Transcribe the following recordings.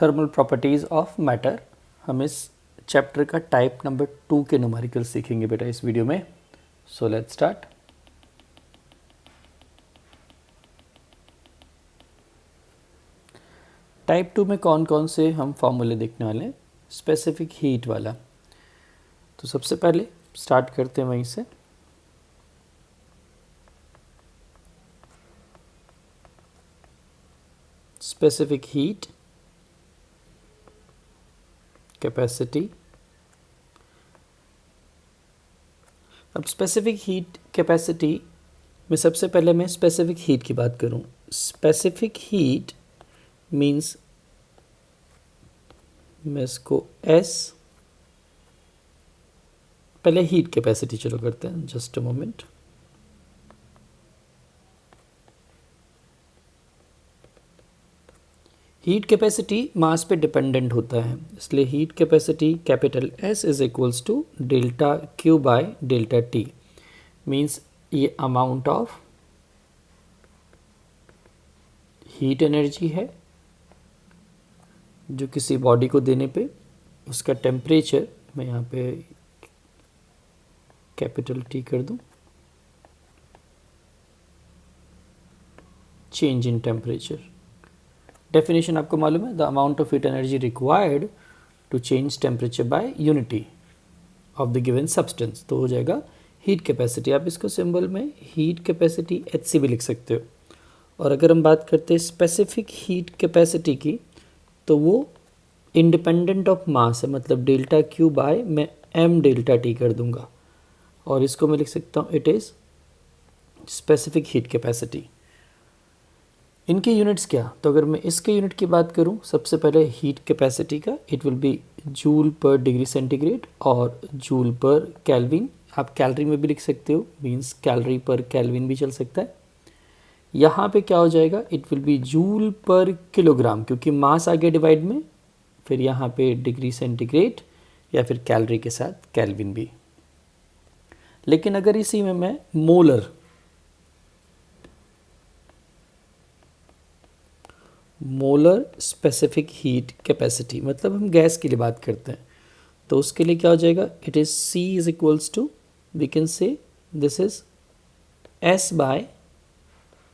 Thermal properties of matter. हम इस chapter का टाइप नंबर 2 के न्यूमेरिकल सीखेंगे बेटा इस वीडियो में। So let's start. टाइप 2 में कौन कौन से हम फॉर्मूले देखने वाले हैं? स्पेसिफिक हीट वाला। तो सबसे पहले स्टार्ट करते हैं वहीं से। Specific heat capacity. अब स्पेसिफिक हीट कैपेसिटी में सबसे पहले मैं स्पेसिफिक हीट की बात करूं। स्पेसिफिक हीट मींस मैं इसको एस, पहले हीट कैपेसिटी चलो करते हैं, just a moment. Heat capacity mass पे डिपेंडेंट होता है, इसलिए heat capacity capital S is equals to delta Q by delta T. Means ये अमाउंट ऑफ हीट एनर्जी है जो किसी बॉडी को देने पे उसका टेम्परेचर, मैं यहाँ पे कैपिटल टी कर दूँ, चेंज इन टेम्परेचर। डेफिनेशन आपको मालूम है, the amount of heat energy required to change temperature by unity of the given substance. तो हो जाएगा हीट कैपेसिटी। आप इसको सिंबल में हीट कैपेसिटी एच सी भी लिख सकते हो। और अगर हम बात करते हैं स्पेसिफिक हीट कैपेसिटी की, तो वो इंडिपेंडेंट ऑफ मास है, मतलब डेल्टा क्यू बाय मैं एम डेल्टा टी कर दूंगा और इसको मैं लिख सकता हूँ it is specific heat capacity. इनके यूनिट्स क्या? तो अगर मैं इसके यूनिट की बात करूं, सबसे पहले हीट कैपेसिटी का इट विल बी जूल पर डिग्री सेंटीग्रेड और जूल पर केल्विन। आप कैलोरी में भी लिख सकते हो, मींस कैलोरी पर केल्विन भी चल सकता है। यहाँ पे क्या हो जाएगा, इट विल बी जूल पर किलोग्राम, क्योंकि मास आ गया डिवाइड में, फिर यहाँ पे डिग्री सेंटीग्रेड या फिर कैलोरी के साथ केल्विन भी। लेकिन अगर इसी में मैं मोलर स्पेसिफिक हीट कैपेसिटी, मतलब हम गैस के लिए बात करते हैं, तो उसके लिए क्या हो जाएगा, it is C is equals to, we can say this is S by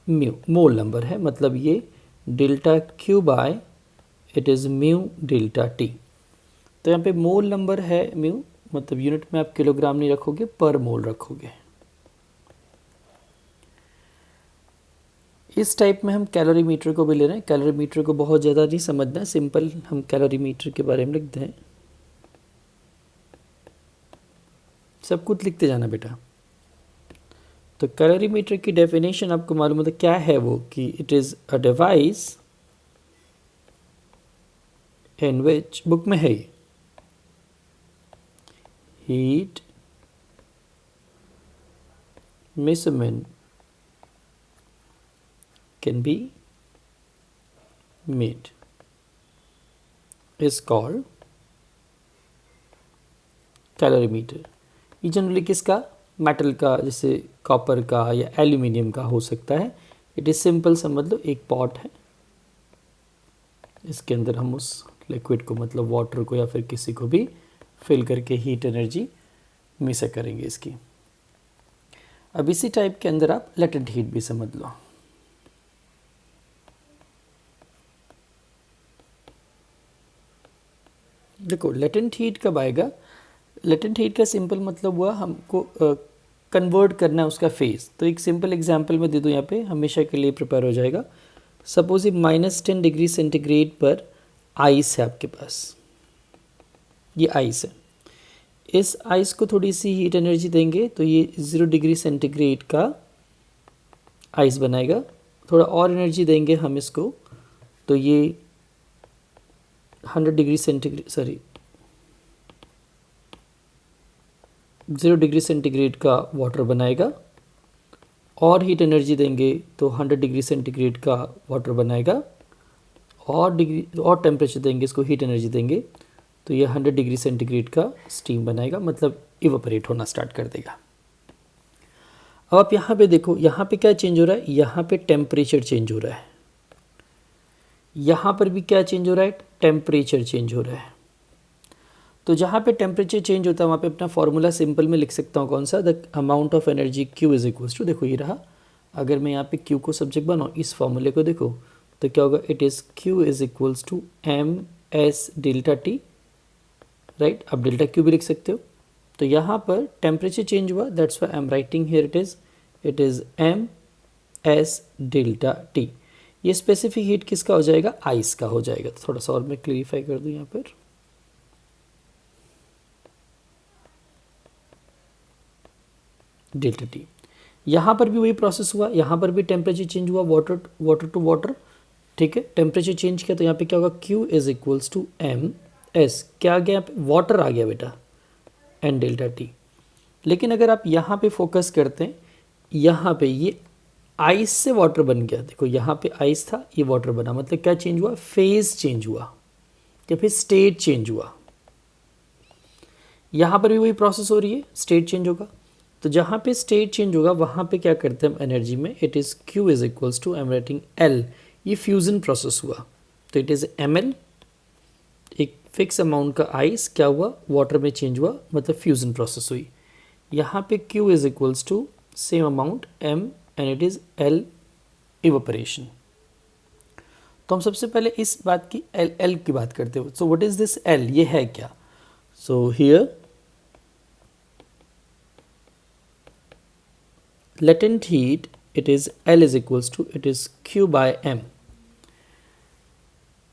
mu, mole number है, मतलब ये delta Q by it is mu delta T. तो यहाँ पे मोल नंबर है म्यू, मतलब यूनिट में आप किलोग्राम नहीं रखोगे, पर मोल रखोगे। इस टाइप में हम कैलोरीमीटर को भी ले रहे हैं। कैलोरीमीटर को बहुत ज़्यादा नहीं समझना, सिंपल हम कैलोरीमीटर के बारे में लिखते हैं, सब कुछ लिखते जाना बेटा। तो कैलोरीमीटर की डेफिनेशन आपको मालूम होता क्या है वो, कि it is a device in which, book में है ये, heat measurement can be made is called calorimeter. ये जनरली किसका, मेटल का, जैसे कॉपर का या एल्यूमिनियम का हो सकता है। इट इज़ सिंपल, समझ लो एक पॉट है, इसके अंदर हम उस लिक्विड को, मतलब वाटर को या फिर किसी को भी फिल करके हीट एनर्जी मिक्स करेंगे इसकी। अब इसी टाइप के अंदर आप लेटेंट हीट भी समझ लो। देखो लेटेंट हीट कब आएगा, लेटेंट हीट का सिंपल मतलब हुआ हमको कन्वर्ट करना है उसका फेज। तो एक सिंपल एग्जांपल मैं दे दूँ यहाँ पे, हमेशा के लिए प्रिपेयर हो जाएगा। सपोज ये -10 डिग्री सेंटीग्रेड पर आइस है आपके पास, ये आइस है, इस आइस को थोड़ी सी हीट एनर्जी देंगे तो ये 0 डिग्री सेंटीग्रेड का आइस बनाएगा। थोड़ा और एनर्जी देंगे हम इसको तो ये 100 degree centigrade, sorry 0 degree centigrade का वाटर बनाएगा। और हीट एनर्जी देंगे तो 100 डिग्री सेंटीग्रेड का वाटर बनाएगा। और टेम्परेचर देंगे, इसको हीट एनर्जी देंगे तो ये 100 डिग्री सेंटीग्रेड का स्टीम बनाएगा, मतलब इवेपोरेट होना स्टार्ट कर देगा। अब आप यहाँ पे देखो, यहाँ पे क्या चेंज हो रहा है, यहाँ पे टेम्परेचर चेंज हो रहा है, यहाँ पर भी क्या चेंज हो रहा है, टेम्परेचर चेंज हो रहा है। तो जहाँ पे टेम्परेचर चेंज होता है वहाँ पे अपना फॉर्मूला सिंपल में लिख सकता हूँ, कौन सा, the amount of energy Q is equals to, देखो ये रहा, अगर मैं यहाँ पे Q को सब्जेक्ट बनाऊँ, इस फॉर्मूले को देखो तो क्या होगा, it is Q is equals to m s delta T, right. अब डेल्टा Q भी लिख सकते हो। तो यहाँ पर टेम्परेचर चेंज हुआ, that's why I am writing here it is m s delta T. ये स्पेसिफिक हीट किसका हो जाएगा, आइस का हो जाएगा। तो थोड़ा सा और मैं क्लियरिफाई कर दूँ यहाँ पर, डेल्टा टी। यहाँ पर भी वही प्रोसेस हुआ, यहाँ पर भी टेम्परेचर चेंज हुआ, वाटर टू वाटर, ठीक है। टेम्परेचर चेंज किया तो यहाँ पे क्या होगा, Q is equals to m s, क्या आ गया यहाँ पे, वाटर आ गया बेटा, एन डेल्टा टी। लेकिन अगर आप यहाँ पे फोकस करते हैं, यहाँ पे ये आइस से वाटर बन गया, देखो यहाँ पे आइस था, ये वाटर बना, मतलब क्या चेंज हुआ, फेज चेंज हुआ या फिर स्टेट चेंज हुआ। यहाँ पर भी वही प्रोसेस हो रही है, स्टेट चेंज होगा। तो जहाँ पे स्टेट चेंज होगा वहाँ पे क्या करते हैं हम एनर्जी में, it is Q is equals to, I am writing L, ये फ्यूज़न प्रोसेस हुआ तो इट इज़ ml, एक फिक्स अमाउंट का आइस क्या हुआ, वाटर में चेंज हुआ, मतलब फ्यूज़न प्रोसेस हुई। यहाँ पे Q is equals to same amount M and it is L, evaporation. तो हम सबसे पहले इस बात की L की बात करते हो। So what is this L, ये है क्या, so here latent heat, it is L is equals to, it is Q by M।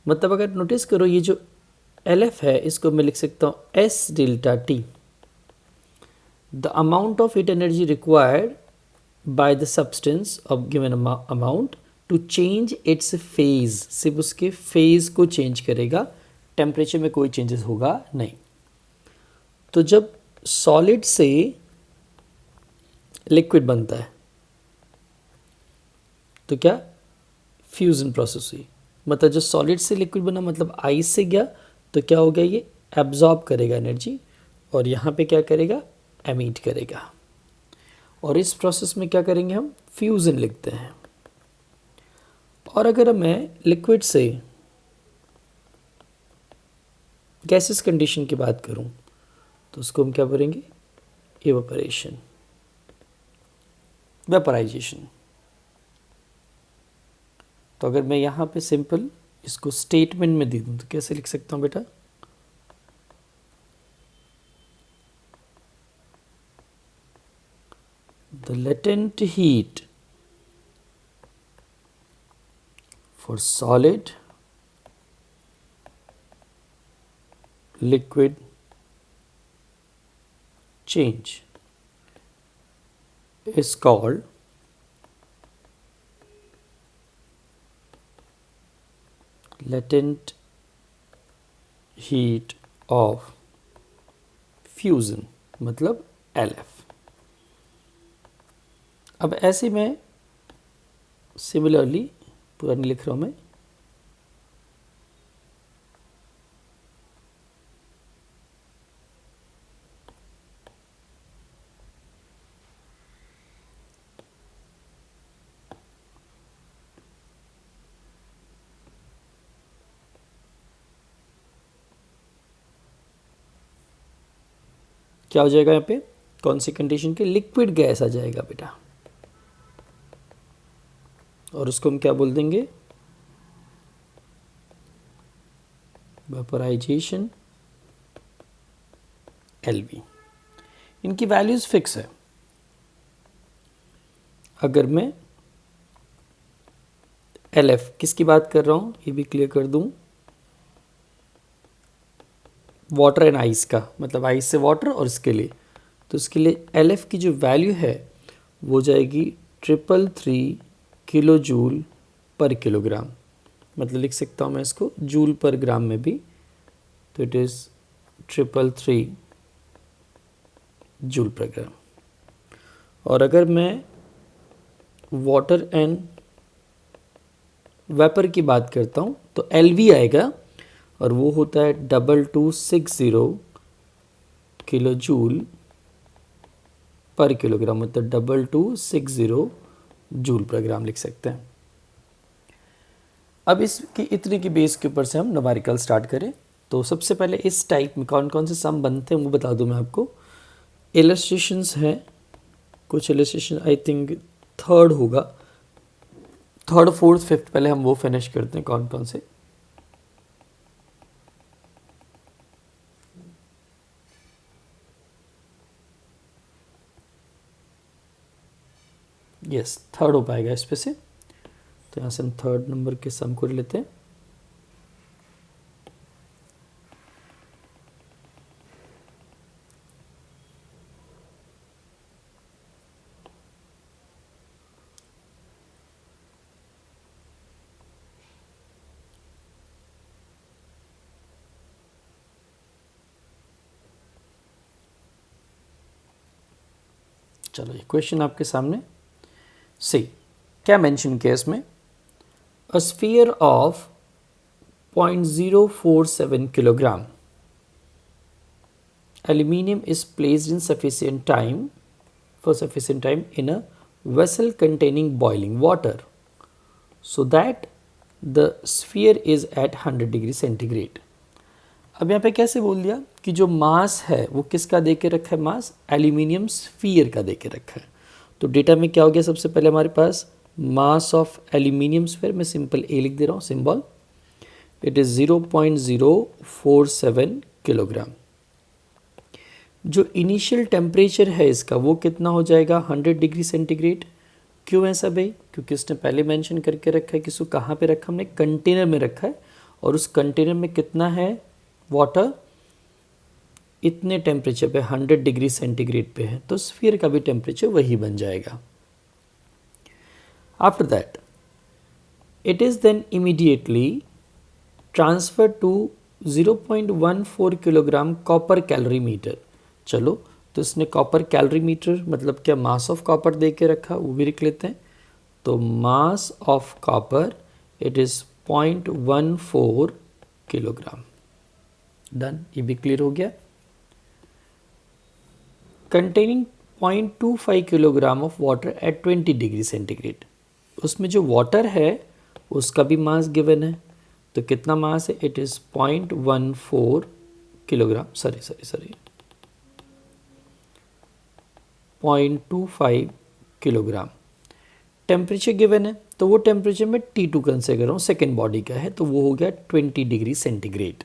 मतलब अगर नोटिस करो ये जो LF है इसको मैं लिख सकता हूँ S delta T, the amount of heat energy required by the substance of given amount to change its phase, सिर्फ उसके फेज को चेंज करेगा, टेम्परेचर में कोई चेंजेस होगा नहीं। तो जब सॉलिड से लिक्विड बनता है तो क्या, फ्यूज़न प्रोसेस हुई, मतलब जो सॉलिड से लिक्विड बना, मतलब आइस से गया तो क्या हो गया, ये एब्जॉर्ब करेगा एनर्जी और यहाँ पे क्या करेगा, एमिट करेगा। और इस प्रोसेस में क्या करेंगे हम, फ्यूज़न लिखते हैं। और अगर मैं लिक्विड से गैसेस कंडीशन की बात करूँ तो उसको हम क्या करेंगे, इवेपोरेशन, वेपराइजेशन। तो अगर मैं यहाँ पे सिंपल इसको स्टेटमेंट में दे दूँ तो कैसे लिख सकता हूँ बेटा, the latent heat for solid, liquid change is called latent heat of fusion, मतलब LF। अब ऐसे में सिमिलरली पूरा नहीं लिख रहा हूँ मैं, क्या हो जाएगा यहाँ पे, कौन सी कंडीशन के, लिक्विड गैस आ जाएगा बेटा, और उसको हम क्या बोल देंगे, वेपराइजेशन LV। इनकी वैल्यूज फिक्स है। अगर मैं LF किसकी बात कर रहा हूँ ये भी क्लियर कर दूँ, वाटर एंड आइस का, मतलब आइस से वाटर और इसके लिए, तो इसके लिए LF की जो वैल्यू है वो जाएगी 333 किलो जूल पर किलोग्राम, मतलब लिख सकता हूँ मैं इसको जूल पर ग्राम में भी, तो इट इज़ 333 जूल पर ग्राम। और अगर मैं वाटर एंड वेपर की बात करता हूँ तो LV आएगा और वो होता है 2260 किलो जूल पर किलोग्राम, मतलब 2260 जूल पर ग्राम लिख सकते हैं। अब इसकी इतने की बेस के ऊपर से हम न्यूमेरिकल स्टार्ट करें। तो सबसे पहले इस टाइप में कौन कौन से सम बनते हैं वो बता दूं मैं आपको। इलस्ट्रेशंस हैं, कुछ इलस्ट्रेशन आई थिंक थर्ड होगा, थर्ड फोर्थ फिफ्थ पहले हम वो फिनिश करते हैं कौन कौन से। यस थर्ड हो पाएगा इस पे से, तो यहाँ से हम थर्ड नंबर के सम को लेते हैं। चलो ये क्वेश्चन आपके सामने सी क्या मेंशन किया इसमें, a sphere of 0.047 kilogram aluminium is placed in sufficient time in a vessel containing boiling water so that the sphere is at 100 degree centigrade। अब यहाँ पे कैसे बोल दिया कि जो मास है वो किसका दे के रखा है, मास एल्यूमिनियम स्फीयर का दे के रखा है। तो डेटा में क्या हो गया, सबसे पहले हमारे पास मास ऑफ एल्यूमिनियम स्फीयर, मैं सिंपल ए लिख दे रहा हूँ सिंबल, इट इज़ 0.047 किलोग्राम। जो इनिशियल टेम्परेचर है इसका वो कितना हो जाएगा, 100 डिग्री सेंटीग्रेड। क्यों ऐसा भाई, क्योंकि उसने पहले मेंशन करके रखा है कि इसको कहाँ पे रखा, हमने कंटेनर में रखा है और उस कंटेनर में कितना है वाटर, इतने टेम्परेचर पे 100 डिग्री सेंटीग्रेड पे है, तो स्फीयर का भी टेम्परेचर वही बन जाएगा। After that it is then immediately transfer to 0.14 kilogram copper calorimeter. चलो तो इसने कॉपर कैलोरी मीटर मतलब क्या मास ऑफ कॉपर दे के रखा, वो भी लिख लेते हैं। तो mass of copper it is 0.14 kilogram. Done, ये भी क्लियर हो गया। Containing 0.25 kilogram of water eight 20 degree centigrade, उसमें जो वाटर है उसका भी मास गिवन है, तो कितना मास है, it is 0.14 kilogram, sorry 0.25 kilogram. Temperature given है, तो वो टेम्परेचर में T2 कंसिडर कर रहा हूँ, सेकेंड बॉडी का है, तो वो हो गया 20 degree centigrade.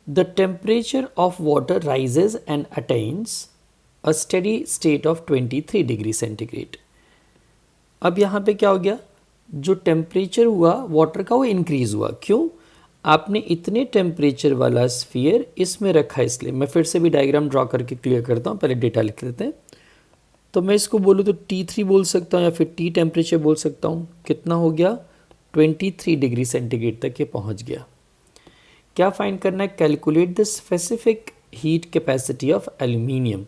The temperature of water rises and attains a steady state of 23 degree centigrade. अब यहाँ पे क्या हो गया, जो टेम्परेचर हुआ वाटर का वो इंक्रीज़ हुआ, क्यों, आपने इतने टेम्परेचर वाला स्फीयर इसमें रखा है, इसलिए मैं फिर से भी डायग्राम ड्रॉ करके क्लियर करता हूँ, पहले डेटा लिख लेते हैं। तो मैं इसको बोलूँ तो T3 बोल सकता हूँ या फिर T टेम्परेचर बोल सकता हूँ, कितना हो गया 23 डिग्री सेंटीग्रेड तक ये पहुँच गया। क्या फाइंड करना है, calculate the specific heat capacity of aluminium.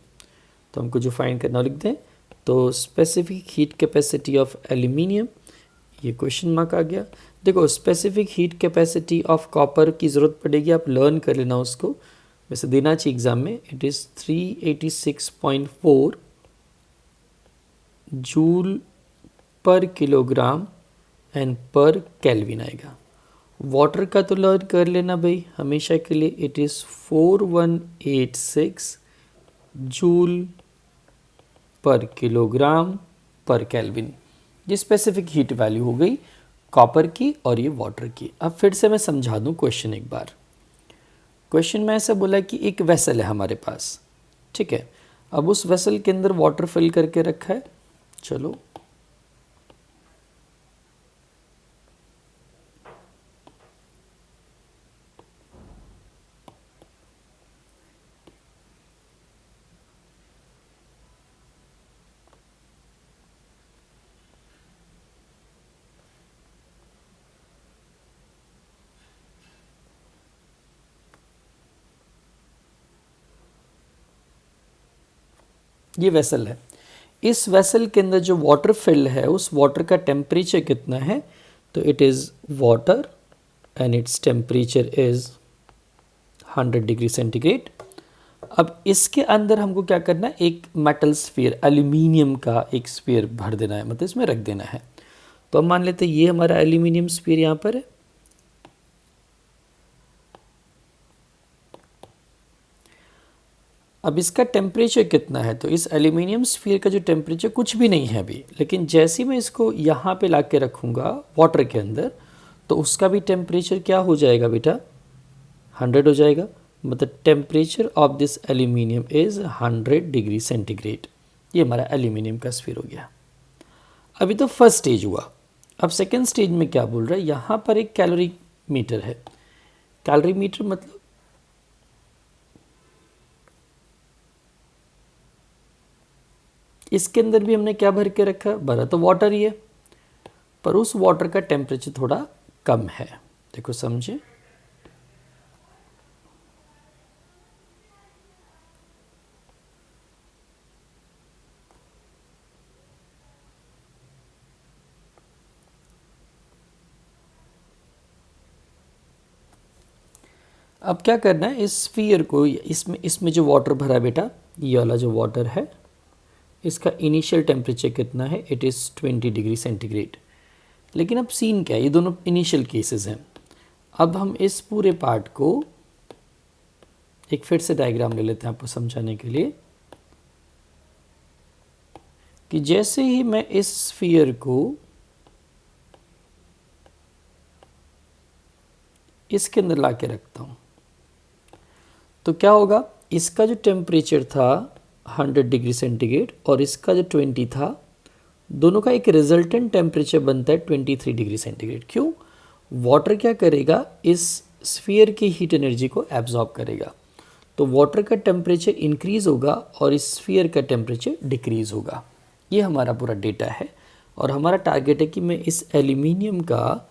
तो हमको जो फाइंड करना लिख दें, तो specific heat capacity of aluminium, ये क्वेश्चन मार्क आ गया। देखो specific heat capacity of copper की ज़रूरत पड़ेगी, आप लर्न कर लेना उसको, वैसे देना चाहिए एग्जाम में, इट इज़ 386.4 जूल पर किलोग्राम एंड पर केल्विन आएगा। वाटर का तो लर्न कर लेना भाई हमेशा के लिए, इट इज़ 4186 जूल पर किलोग्राम पर केल्विन। ये स्पेसिफिक हीट वैल्यू हो गई कॉपर की और ये वाटर की। अब फिर से मैं समझा दूं क्वेश्चन एक बार। क्वेश्चन में ऐसा बोला कि एक वेसल है हमारे पास, ठीक है, अब उस वेसल के अंदर वाटर फिल करके रखा है। चलो ये वेसल है, इस वेसल के अंदर जो वाटर फिल है उस वाटर का टेम्परेचर कितना है, तो it is water and its temperature is 100 degree centigrade. अब इसके अंदर हमको क्या करना है, एक मेटल स्फीयर एल्यूमिनियम का एक स्फीयर भर देना है, मतलब इसमें रख देना है। तो हम मान लेते हैं ये हमारा एल्यूमिनियम स्फीयर यहाँ पर है। अब इसका टेम्परेचर कितना है, तो इस एल्यूमिनियम स्फीयर का जो टेम्परेचर कुछ भी नहीं है अभी, लेकिन जैसे ही मैं इसको यहाँ पे ला के रखूँगा वाटर के अंदर, तो उसका भी टेम्परेचर क्या हो जाएगा बेटा, 100 हो जाएगा। मतलब temperature of this aluminium is 100 degree centigrade. ये हमारा एल्यूमिनियम का स्फीयर हो गया। अभी तो फर्स्ट स्टेज हुआ। अब सेकेंड स्टेज में क्या बोल रहा है, यहाँ पर एक कैलोरी मीटर है। कैलोरी मीटर मतलब इसके अंदर भी हमने क्या भर के रखा है, भरा तो वाटर ही है, पर उस वाटर का टेम्परेचर थोड़ा कम है। देखो समझे, अब क्या करना है, इस स्फीयर को, इसमें जो वाटर भरा है बेटा, ये वाला जो वाटर है, इसका इनिशियल टेम्परेचर कितना है, इट इज़ 20 डिग्री सेंटीग्रेड। लेकिन अब सीन क्या है, ये दोनों इनिशियल केसेस हैं। अब हम इस पूरे पार्ट को एक फिर से डायग्राम ले लेते हैं आपको समझाने के लिए, कि जैसे ही मैं इस स्फीयर को इसके अंदर ला के रखता हूँ, तो क्या होगा, इसका जो टेम्परेचर था 100 डिग्री सेंटीग्रेड और इसका जो 20 था, दोनों का एक रिजल्टेंट टेम्परेचर बनता है 23 डिग्री सेंटीग्रेड। क्यों? वाटर क्या करेगा, इस स्फीयर की हीट एनर्जी को एब्जॉर्ब करेगा, तो वाटर का टेम्परेचर इंक्रीज होगा और इस स्फीयर का टेम्परेचर डिक्रीज होगा। ये हमारा पूरा डेटा है और हमारा टारगेट है कि मैं इस एल्यूमिनियम का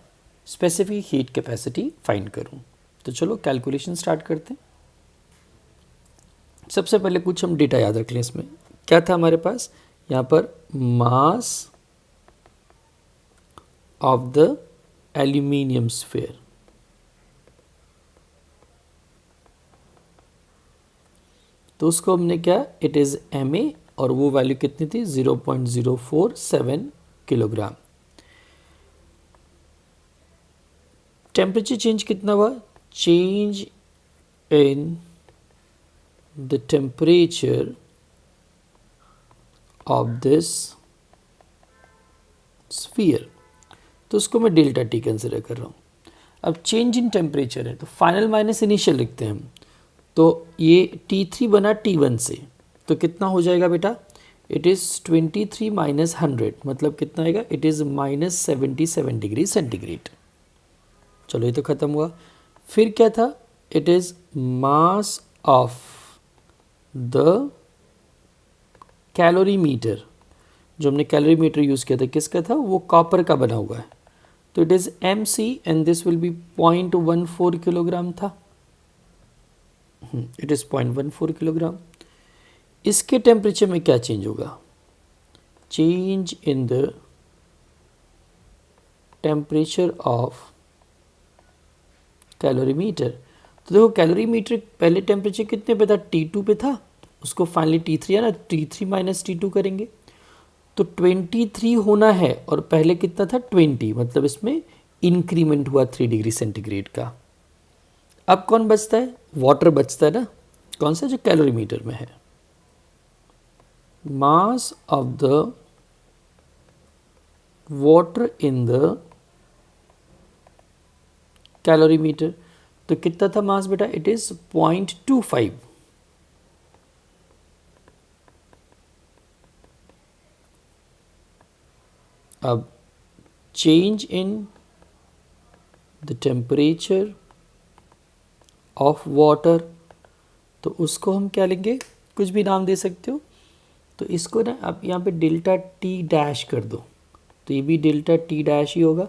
स्पेसिफिक हीट कैपेसिटी फाइंड करूं। तो चलो कैलकुलेशन स्टार्ट करते हैं। सबसे पहले कुछ हम डेटा याद रख लें। इसमें क्या था हमारे पास, यहाँ पर mass of the aluminium sphere, तो उसको हमने क्या, इट इज़ MA, और वो वैल्यू कितनी थी, 0.047 किलोग्राम। टेम्परेचर चेंज कितना हुआ, change in the temperature of this sphere, तो उसको मैं डेल्टा T कंसिडर कर रहा हूँ। अब चेंज इन टेम्परेचर है तो फाइनल माइनस इनिशियल लिखते हैं हम, तो ये T3 बना T1 से, तो कितना हो जाएगा बेटा, इट इज़ 23 माइनस 100, मतलब कितना आएगा, इट इज़ -77 डिग्री सेंटीग्रेड। चलो ये तो ख़त्म हुआ। फिर क्या था, it is mass of the calorimeter, जो हमने कैलोरीमीटर यूज़ किया था किसका था, वो कॉपर का बना हुआ है, तो it is MC and this will be 0.14 kilogram था। It is 0.14 kilogram. इसके टेम्परेचर में क्या चेंज होगा, change in the temperature of calorimeter. तो देखो कैलोरीमीटर पहले टेम्परेचर कितने पे था, T2 पे था, उसको फाइनली T3 है ना, T3 माइनस T2 करेंगे, तो 23 होना है और पहले कितना था 20, मतलब इसमें इंक्रीमेंट हुआ 3 डिग्री सेंटीग्रेड का। अब कौन बचता है, वाटर बचता है ना, कौन सा, जो कैलोरीमीटर में है। Mass of the water in the calorimeter, तो कितना था मास बेटा, इट इज 0.25। अब change in the temperature of water, तो उसको हम क्या लेंगे, कुछ भी नाम दे सकते हो, तो इसको ना आप यहाँ पे डेल्टा T डैश कर दो, तो ये भी डेल्टा T डैश ही होगा,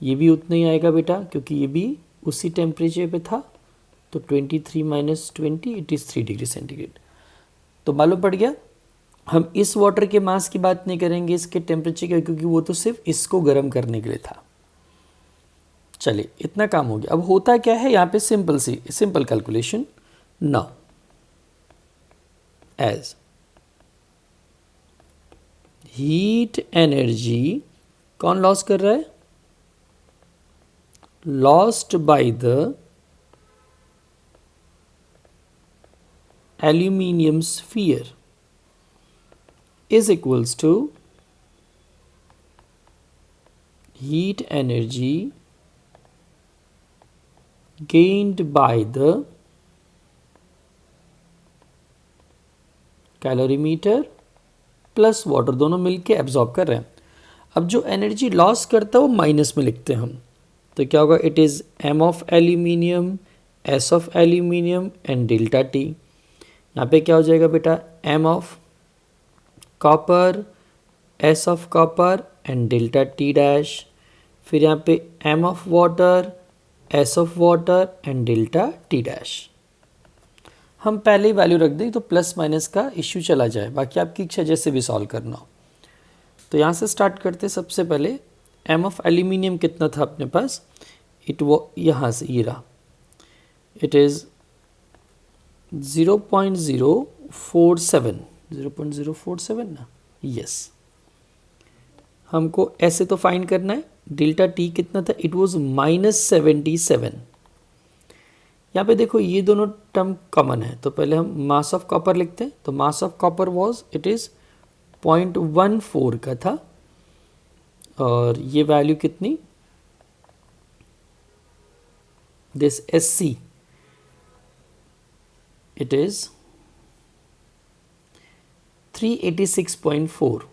ये भी उतना ही आएगा बेटा, क्योंकि ये भी उसी टेम्परेचर पे था, तो 23 minus 20 it is 3 degree centigrade. तो मालूम पड़ गया, हम इस वाटर के मास की बात नहीं करेंगे, इसके टेम्परेचर की, क्योंकि वो तो सिर्फ इसको गर्म करने के लिए था। चलिए इतना काम हो गया। अब होता क्या है यहाँ पे, simple calculation. Now as heat energy कौन लॉस कर रहा है? Lost by the aluminium sphere is equals to heat energy gained by the calorimeter plus water, दोनों मिलके एब्जॉर्ब कर रहे हैं। अब जो एनर्जी लॉस करता है वो माइनस में लिखते हैं हम, तो क्या होगा? It is m of aluminium, s of aluminium and delta T. यहाँ पे क्या हो जाएगा बेटा? M of copper, s of copper and delta T dash. फिर यहाँ पे m of water, s of water and delta T dash. हम पहले ही वैल्यू रख दें तो प्लस माइनस का इश्यू चला जाए, बाकी आपकी इच्छा जैसे भी सॉल्व करना हो। तो यहाँ से स्टार्ट करते सबसे पहले एम ऑफ एल्यूमिनियम कितना था अपने पास? वो यहाँ से ये रहा, इट इज़ 0.047, 0.047 ना, यस। हमको ऐसे तो फाइंड करना है। डेल्टा टी कितना था? It was -77। यहाँ पे देखो ये दोनों टर्म कॉमन है, तो पहले हम मास ऑफ कॉपर लिखते हैं। तो mass of copper was, it is 0.14 का था, और ये वैल्यू कितनी? This SC, it is 386.4,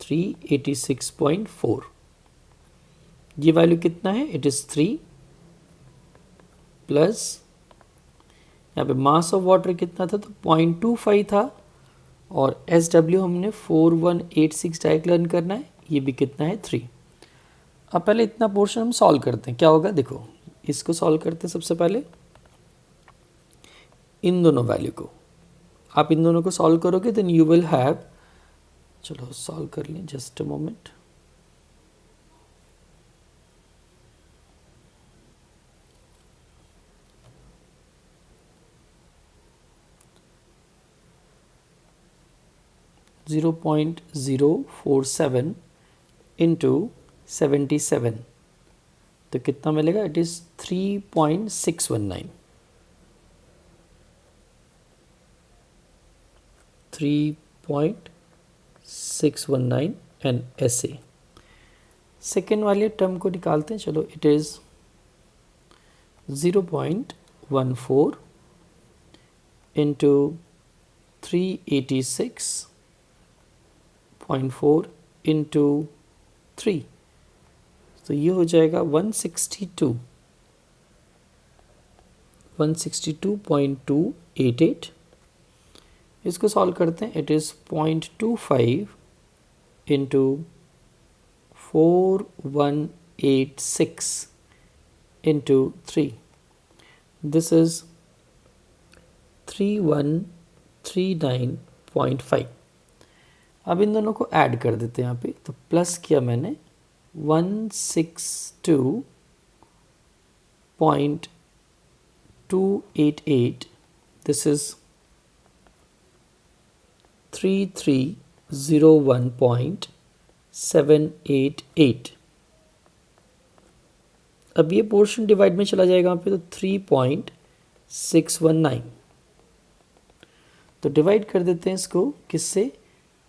386.4। ये वैल्यू कितना है? इट इज़ 3 प्लस यहाँ पे मास ऑफ वाटर कितना था? तो 0.25 था, और SW हमने 4186 डायरेक्ट लर्न करना है, ये भी कितना है? 3। अब पहले इतना पोर्शन हम सॉल्व करते हैं, क्या होगा देखो। इसको सॉल्व करते हैं सबसे पहले, इन दोनों वैल्यू को, आप इन दोनों को सॉल्व करोगे देन यू विल हैव, चलो सॉल्व कर लें, जस्ट अ मोमेंट। (0.047 इंटू 77, तो कितना मिलेगा? It is 3.619, 3.619 and SA। Second वाले टर्म को निकालते हैं, चलो। इट इज़ 0.14 इंटू 386.4 इंटू 3, तो ये हो जाएगा 162.288। इसको सॉल्व करते हैं, it is 0.25 into 4186 into 3, this is 3139.5। अब इन दोनों को ऐड कर देते हैं यहाँ पे, तो प्लस किया मैंने 162.288, दिस इज़ 3301.788। अब ये पोर्शन डिवाइड में चला जाएगा यहाँ पे, तो 3.619, तो डिवाइड कर देते हैं इसको किससे?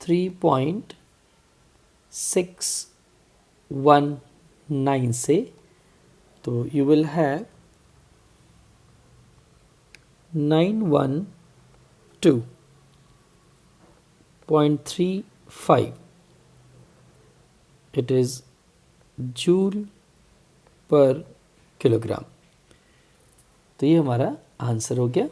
3.619 से, तो you will have 912.35, it is joule पर किलोग्राम। तो ये हमारा आंसर हो गया।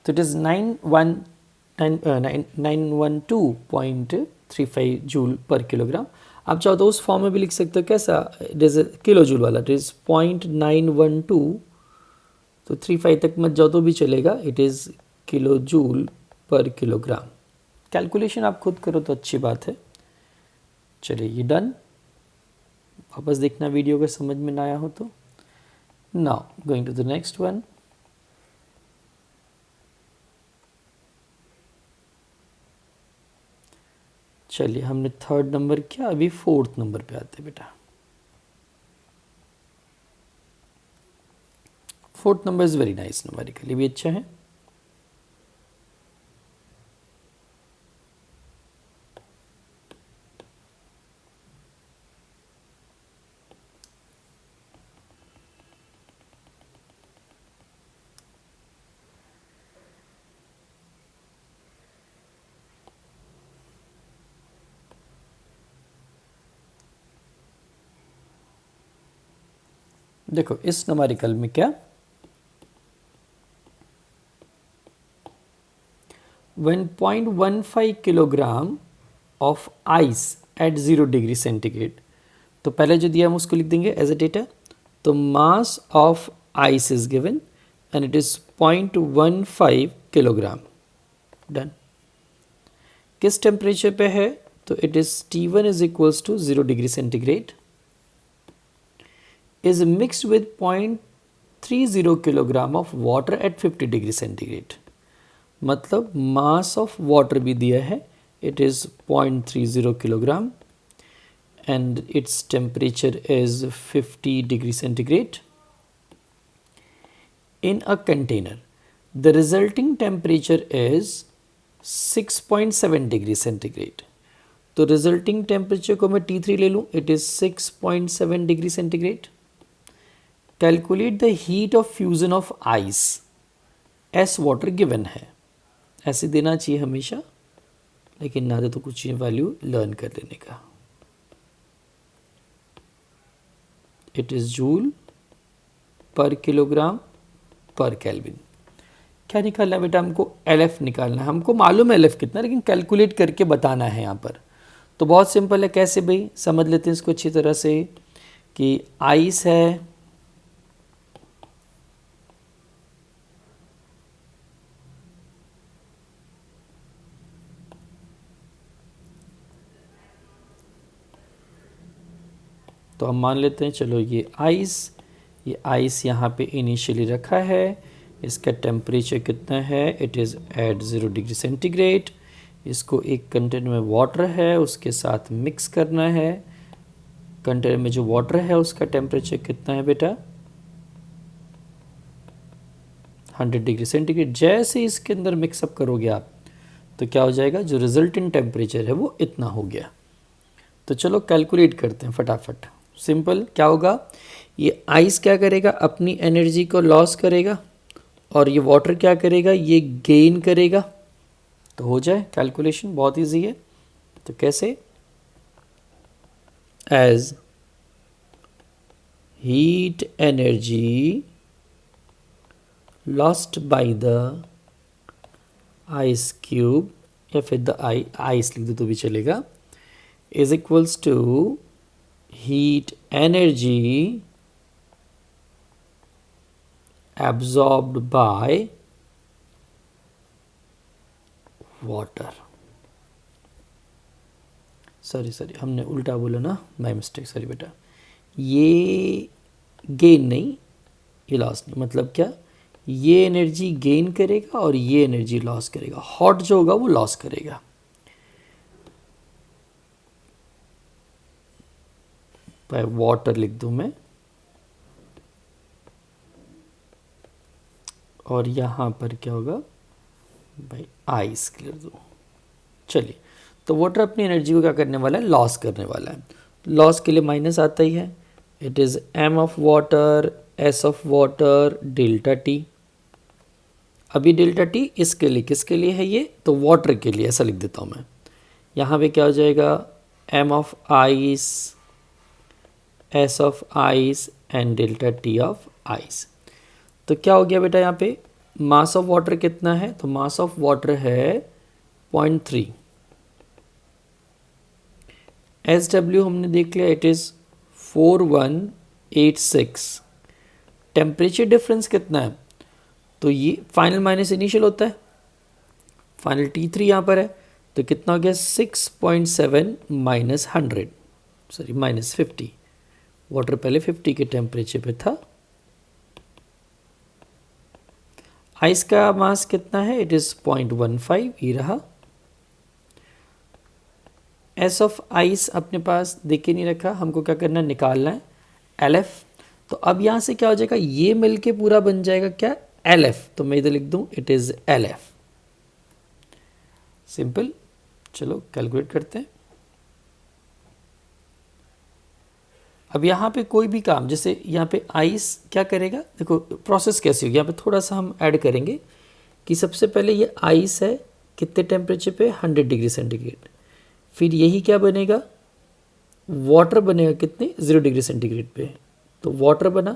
तो इट इज़ 912.35 जूल पर किलोग्राम। आप चाहो तो उस फॉर्म में भी लिख सकते हो, कैसा? इट इज़ किलो जूल वाला, इट इज़ 0.912, तो 35 तक मत जाओ तो भी चलेगा, इट इज़ किलो जूल पर किलोग्राम। कैलकुलेशन आप खुद करो तो अच्छी बात है। चलिए ये डन। वापस देखना वीडियो अगर समझ में ना आया हो तो। Now going to the next one. चलिए हमने थर्ड नंबर किया, अभी फोर्थ नंबर पे आते हैं बेटा। Fourth number is very nice, numerically भी अच्छा है। देखो इस न्यूमेरिकल में क्या, when 0.15 kilogram of ice eight 0 degree centigrade, तो पहले जो दिया हम उसको लिख देंगे एज ए डेटा। तो mass of ice is given and it is 0.15 kilogram. Done. किस टेम्परेचर पे है, तो it is T1 is equals to 0 degree centigrade, is mixed with 0.30 kilogram of water at 50 degree centigrade. मतलब mass of water भी दिया है, it is 0.30 kilogram and its temperature is 50 degree centigrade in a container. The resulting temperature is 6.7 degree centigrade. तो resulting temperature को मैं T3 ले लूँ, it is 6.7 degree centigrade. Calculate the heat of fusion of ice as water given है। ऐसे देना चाहिए हमेशा, लेकिन ना दे तो कुछ वैल्यू लर्न कर लेने का। इट इज़ जूल पर किलोग्राम पर केल्विन। क्या निकालना है बेटा, हमको LF निकालना है। हमको मालूम है LF कितना, लेकिन कैलकुलेट करके बताना है यहाँ पर। तो बहुत सिंपल है, कैसे भाई समझ लेते हैं इसको अच्छी तरह से कि आइस है, तो हम मान लेते हैं चलो ये आइस यहाँ पे इनिशियली रखा है। इसका टेम्परेचर कितना है, it is at 0 degree centigrade. इसको एक कंटेनर में वाटर है उसके साथ मिक्स करना है। कंटेनर में जो वाटर है उसका टेम्परेचर कितना है बेटा, 100 डिग्री सेंटीग्रेड। जैसे इसके अंदर मिक्सअप करोगे आप तो क्या हो जाएगा, जो रिजल्टेंट टेम्परेचर है वो इतना हो गया। तो चलो कैलकुलेट करते हैं फटाफट। सिंपल क्या होगा, ये आइस क्या करेगा, अपनी एनर्जी को लॉस करेगा, और ये वाटर क्या करेगा, ये गेन करेगा। तो हो जाए कैलकुलेशन, बहुत इजी है। तो कैसे, as heat energy lost by the ice cube, या फिर द आइस लिख दो तो भी चलेगा, is equals to heat energy absorbed by water। Sorry हमने उल्टा बोला ना, बाय मिस्टेक, सॉरी बेटा। ये गेन नहीं, ये लॉस नहीं। मतलब क्या, ये एनर्जी गेन करेगा और ये एनर्जी लॉस करेगा। हॉट जो होगा वो लॉस करेगा। बाय वाटर लिख दूं मैं, और यहाँ पर क्या होगा भाई, आइस क्लियर दो। चलिए, तो वाटर अपनी एनर्जी को क्या करने वाला है, लॉस करने वाला है। लॉस के लिए माइनस आता ही है, it is m of water s of water delta T. अभी डेल्टा टी इसके लिए, किसके लिए है ये, तो वाटर के लिए, ऐसा लिख देता हूँ मैं। यहाँ पे क्या हो जाएगा, m of ice, s of ice and delta T of ice. तो क्या हो गया बेटा, यहाँ पे मास ऑफ वाटर कितना है, तो मास ऑफ वाटर है 0.3। SW हमने देख लिया, इट इज़ 4186। टेम्परेचर डिफरेंस कितना है, तो ये फाइनल माइनस इनिशियल होता है, फाइनल T3 यहाँ पर है, तो कितना हो गया 6.7 माइनस 100, सॉरी माइनस 50। वाटर पहले 50 के टेम्परेचर पे था। आइस का मास कितना है, इट इज़ 0.15, ये रहा। एस ऑफ आइस अपने पास देख के नहीं रखा, हमको क्या करना है, निकालना है एल एफ। तो अब यहाँ से क्या हो जाएगा, ये मिलके पूरा बन जाएगा क्या, एल एफ। तो मैं इधर लिख दूँ it is L F. Simple. चलो कैलकुलेट करते हैं। अब यहाँ पे कोई भी काम, जैसे यहाँ पे आइस क्या करेगा, देखो प्रोसेस कैसी होगी। यहाँ पे थोड़ा सा हम ऐड करेंगे कि सबसे पहले ये आइस है कितने टेम्परेचर पे, 100 डिग्री सेंटीग्रेड। फिर यही क्या बनेगा, वाटर बनेगा कितने, 0 डिग्री सेंटीग्रेड पे। तो वाटर बना,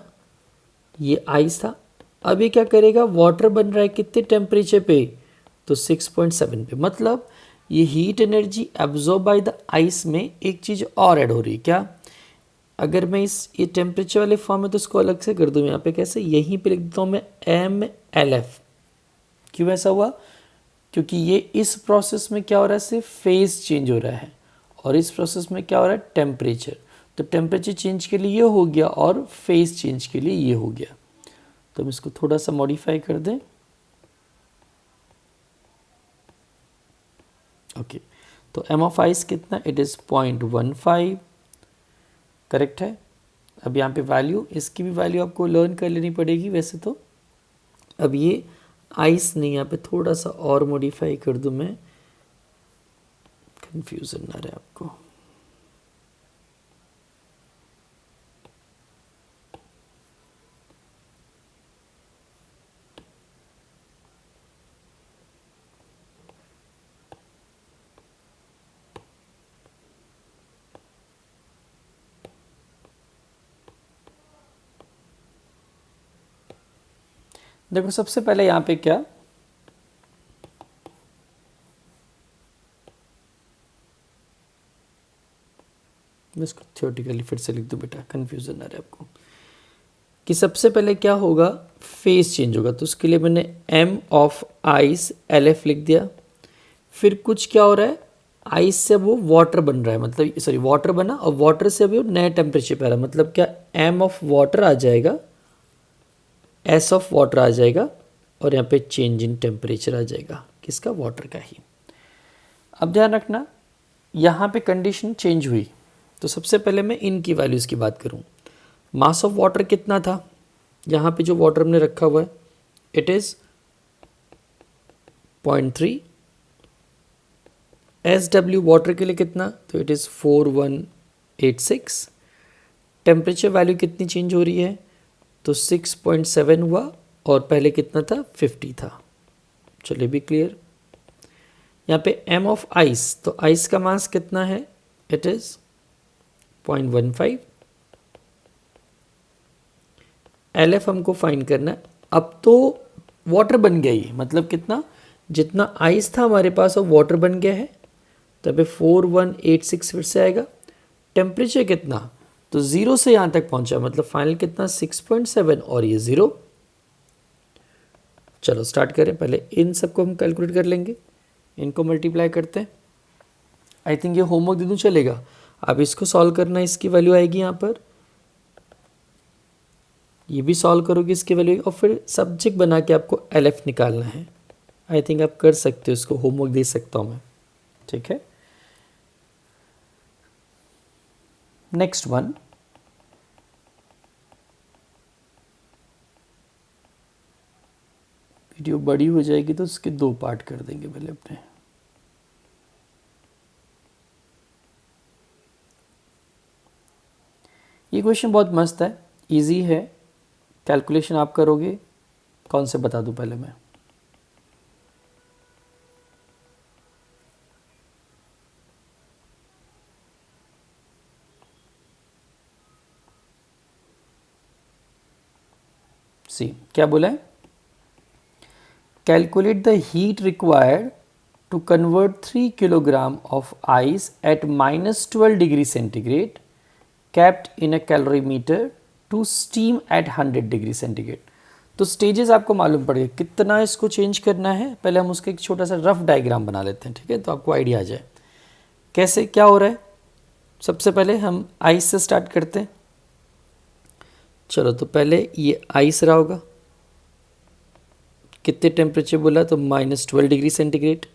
ये आइस था। अब ये क्या करेगा, वाटर बन रहा है कितने टेम्परेचर पे, तो 6.7 पे। मतलब ये heat energy absorb by the ice में एक चीज़ और ऐड हो रही है क्या, अगर मैं इस ये टेम्परेचर वाले फॉर्म में तो इसको अलग से कर दूँ यहाँ पे, कैसे, यहीं पे लिख देता हूँ मैं एम एल एफ। क्यों ऐसा हुआ, क्योंकि ये इस प्रोसेस में क्या हो रहा है, सिर्फ फेज चेंज हो रहा है, और इस प्रोसेस में क्या हो रहा है, टेम्परेचर। तो टेम्परेचर चेंज के लिए ये हो गया और फेज चेंज के लिए ये हो गया। तो हम इसको थोड़ा सा मॉडिफाई कर दें। ओके, तो एम ऑफ आइस कितना, इट इज़ 0.15, करेक्ट है। अब यहाँ पे वैल्यू, इसकी भी वैल्यू आपको लर्न कर लेनी पड़ेगी वैसे तो। अब ये आइस नहीं, यहाँ पे थोड़ा सा और मॉडिफाई कर दूँ मैं, कंफ्यूजन ना रहे आपको। देखो सबसे पहले यहाँ पे क्या, मैं इसको थियोरेटिकली फिर से लिख दूँ बेटा, कंफ्यूजन ना रहे आपको, कि सबसे पहले क्या होगा, फेज चेंज होगा। तो उसके लिए मैंने m of ice L F लिख दिया। फिर कुछ क्या हो रहा है, आइस से अब वो वाटर बन रहा है, मतलब सॉरी वाटर बना, और वाटर से अभी वो नए टेम्परेचर पे आ रहा है। मतलब क्या, एम ऑफ वाटर आ जाएगा, एस ऑफ वाटर आ जाएगा, और यहाँ पे चेंज इन टेम्परेचर आ जाएगा, किसका, वाटर का ही। अब ध्यान रखना, यहाँ पे कंडीशन चेंज हुई। तो सबसे पहले मैं इनकी वैल्यूज़ की बात करूँ। मास ऑफ वाटर कितना था, यहाँ पे जो वाटर हमने रखा हुआ है, it is 0.3। S W water के लिए कितना, तो इट इज़ 4186। टेम्परेचर वैल्यू कितनी चेंज हो रही है, तो 6.7 हुआ, और पहले कितना था, 50 था। चलिए भी क्लियर। यहाँ पे एम ऑफ आइस, तो आइस का मास कितना है, इट इज़ 0.15। एल एफ हमको फाइंड करना है। अब तो वाटर बन गया ही, मतलब कितना, जितना आइस था हमारे पास वो वाटर बन गया है। तो अभी 4186 फिर से आएगा। टेम्परेचर कितना, तो 0 से यहाँ तक पहुँचा, मतलब फाइनल कितना, 6.7, और ये 0। चलो स्टार्ट करें, पहले इन सबको हम कैलकुलेट कर लेंगे, इनको मल्टीप्लाई करते हैं। आई थिंक ये होमवर्क दे दूँ चलेगा, अब इसको सॉल्व करना, इसकी वैल्यू आएगी यहाँ पर, ये भी सॉल्व करोगे इसकी वैल्यू, और फिर सब्जेक्ट बना के आपको एल एफ निकालना है। आई थिंक आप कर सकते हो, इसको होमवर्क दे सकता हूँ मैं, ठीक है। नेक्स्ट वन, वीडियो बड़ी हो जाएगी तो इसके 2 पार्ट कर देंगे पहले अपने। ये क्वेश्चन बहुत मस्त है, इजी है, कैलकुलेशन आप करोगे। कौन से बता दूं पहले मैं, सी क्या बोला है, calculate the heat required to convert 3 kilogram of ice at -12 degree centigrade capped in a calorimeter to steam at 100 degree centigrade. तो स्टेजेस आपको मालूम पड़ेगा कितना इसको चेंज करना है। पहले हम उसका एक छोटा सा रफ डायग्राम बना लेते हैं, ठीक है, तो आपको आइडिया आ जाए कैसे क्या हो रहा है। सबसे पहले हम आइस से स्टार्ट करते हैं। चलो तो पहले ये आइस रहा होगा, कितने टेम्परेचर बोला, तो -12 डिग्री सेंटीग्रेड।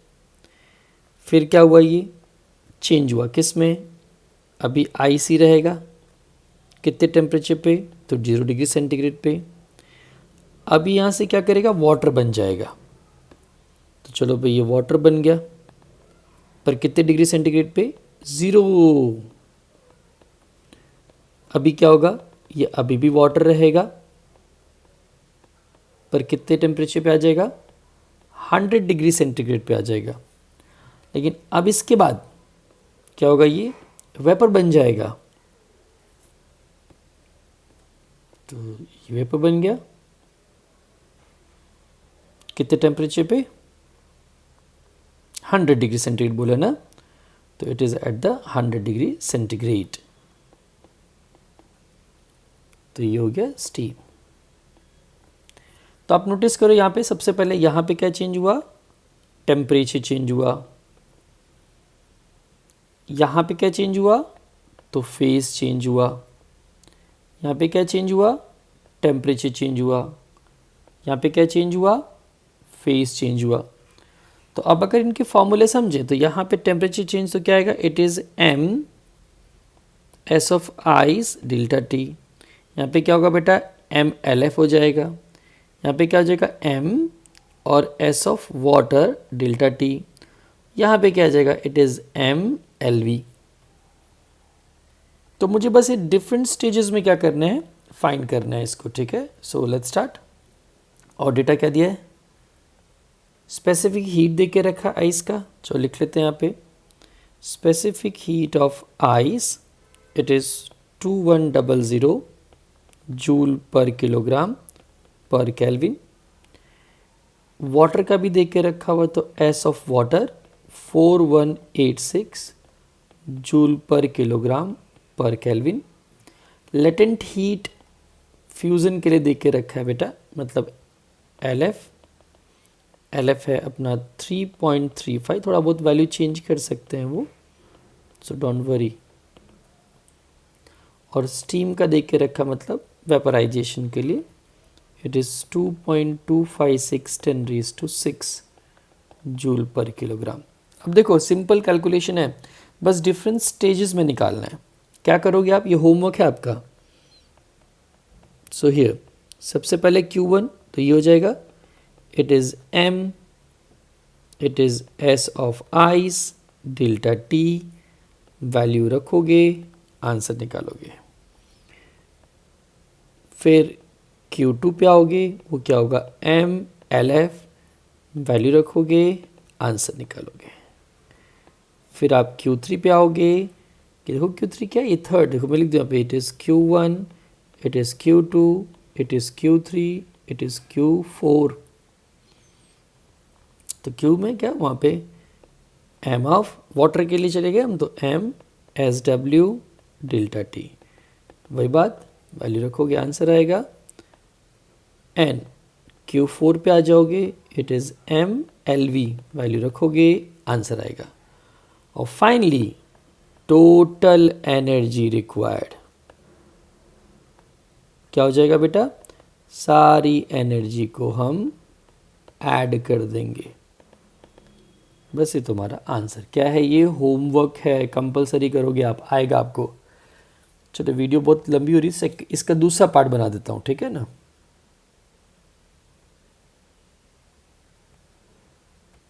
फिर क्या हुआ, ये चेंज हुआ किस में, अभी IC रहेगा कितने टेम्परेचर पे, तो 0 डिग्री सेंटीग्रेड पे। अभी यहाँ से क्या करेगा, वाटर बन जाएगा। तो चलो भाई ये वाटर बन गया, पर कितने डिग्री सेंटीग्रेड पे, 0। अभी क्या होगा, ये अभी भी वाटर रहेगा, पर कितने टेम्परेचर पे आ जाएगा, 100 डिग्री सेंटीग्रेड पे आ जाएगा। लेकिन अब इसके बाद क्या होगा, ये वेपर बन जाएगा। तो ये वेपर बन गया कितने टेम्परेचर पे, 100 डिग्री सेंटीग्रेड बोला ना, तो it is at the 100 degree centigrade. तो ये हो गया स्टीम। तो आप नोटिस करो यहाँ पे सबसे पहले यहाँ पे क्या चेंज हुआ, टेम्परेचर चेंज हुआ। यहाँ पे क्या चेंज हुआ, तो फेज चेंज हुआ। यहाँ पे क्या चेंज हुआ, टेम्परेचर चेंज हुआ। यहाँ पे क्या चेंज हुआ, फेज चेंज हुआ। तो अब अगर इनके फॉर्मूले समझे तो यहाँ पे टेम्परेचर चेंज तो क्या आएगा, it is m s of ice delta T. यहाँ पे क्या होगा बेटा, mLF हो जाएगा। यहाँ पे क्या हो जाएगा, m और s of water delta T. यहाँ पे क्या आ जाएगा, इट इज़ mLV। तो मुझे बस ये डिफरेंट स्टेजेस में क्या करना है, फाइंड करना है इसको, ठीक है। So let's start. और डेटा क्या दिया है, स्पेसिफिक हीट दे के रखा आइस का, चलो लिख लेते हैं यहाँ पे। Specific heat of ice it is 2100 joule पर किलोग्राम पर केल्विन। वाटर का भी दे के रखा हुआ, तो S ऑफ वाटर 4186 जूल पर किलोग्राम पर केल्विन। लेटेंट हीट फ्यूज़न के लिए दे के रखा है बेटा, मतलब LF है अपना 3.35, थोड़ा बहुत वैल्यू चेंज कर सकते हैं वो, सो डोंट वरी। और स्टीम का देख के रखा मतलब वेपराइजेशन के लिए, इट इज़ 2.256 10⁻⁶ जूल पर किलोग्राम। अब देखो सिंपल कैलकुलेशन है, बस डिफरेंट स्टेजेस में निकालना है। क्या करोगे आप, ये होमवर्क है आपका। सो हियर सबसे पहले Q1, तो ये हो जाएगा, it is m, it is s of ice delta t, value रखोगे आंसर निकालोगे। फिर Q2 पे आओगे, वो क्या होगा, mLF, वैल्यू रखोगे आंसर निकालोगे। फिर आप Q3 पे आओगे, कि देखो Q3 क्या है, ये थर्ड, देखो मैं लिख दूँ यहाँ पे, it is Q1, it is Q2, it is Q3, it is Q4। तो Q में क्या, वहाँ पे m ऑफ वाटर के लिए चले गए हम, तो m SW डेल्टा t, वही बात, वैल्यू रखोगे आंसर आएगा। एंड Q4 पे आ जाओगे, इट इज़ mLV, वैल्यू रखोगे आंसर आएगा। और फाइनली टोटल एनर्जी रिक्वायर्ड क्या हो जाएगा बेटा, सारी एनर्जी को हम ऐड कर देंगे। बस ये तुम्हारा आंसर क्या है, ये होमवर्क है, कंपलसरी करोगे आप, आएगा आपको। चलो वीडियो बहुत लंबी हो रही है, इसका दूसरा पार्ट बना देता हूँ, ठीक है ना।